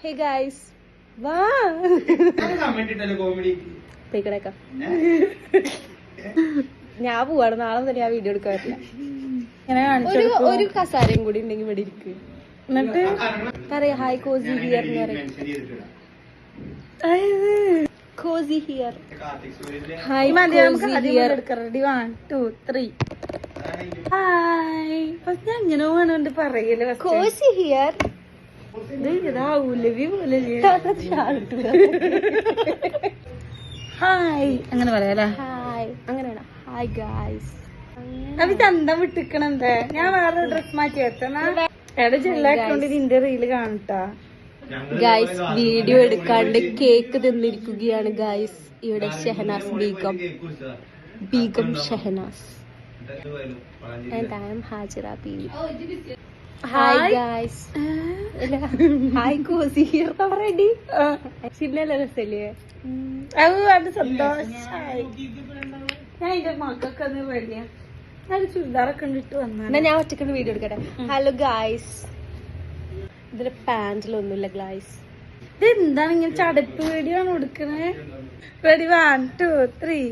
Hey guys. വാ. പോയിക്കടേക്കാം. ഞാൻ പോവാണ്, നാളെ തന്നെ ഞാൻ വീഡിയോ എടുക്കാൻ പറ്റില്ല. ഒരു കസാരയും കൂടി ഉണ്ടെങ്കിൽ ഇവിടെ ഇരിക്കും. എന്നിട്ട് പറയാ ഹായ് കോസി ഹിയർ എന്ന് പറയും. Cosy here. Hi cosy here. Ready 1 2 3. Hi. ഞാൻ ഇങ്ങനെ വേണോണ്ട് പറയല്. കോസി ഹിയർ. ഹായ് അങ്ങനെ പറയാലേ. ഹായ് അങ്ങനെ വേണം. Hi guys. അത് ചന്തം വിട്ടിക്കണെന്തേ? ഞാൻ വേറെ ഡ്രസ് മാറ്റി വെച്ചാ ചെല്ലാക്കൊണ്ട് ഇതിന്റെ റീല് കാണട്ടാ. ഗായ്സ് വീഡിയോ എടുക്കാണ്ട് കേക്ക് തിന്നിരിക്കുകയാണ് ഗായ്സ്. ഇവിടെ Shahnaz Begum Shahnaz. And I am Hajira Bibi. Hi guys. Hi cosy here already. ചിന്നല്ല രസല്ലേ? അത് സന്തോഷായി. ഞാൻ എന്റെ മക്കൾക്കൊന്ന് വലിയ ഞാൻ ചുരിദാറൊക്കെ കണ്ടിട്ട് വന്നാ ഞാൻ ഒറ്റയ്ക്ക് വീഡിയോ എടുക്കട്ടെ. Hello guys. ഇതിന്റെ പാന്റിലൊന്നുമില്ല ഗായ്സ്. ഇത് എന്താണ് ഇങ്ങനെ ചടപ്പ് വീഡിയോ ആണ് എടുക്കണേ? റെഡി 1 2 3.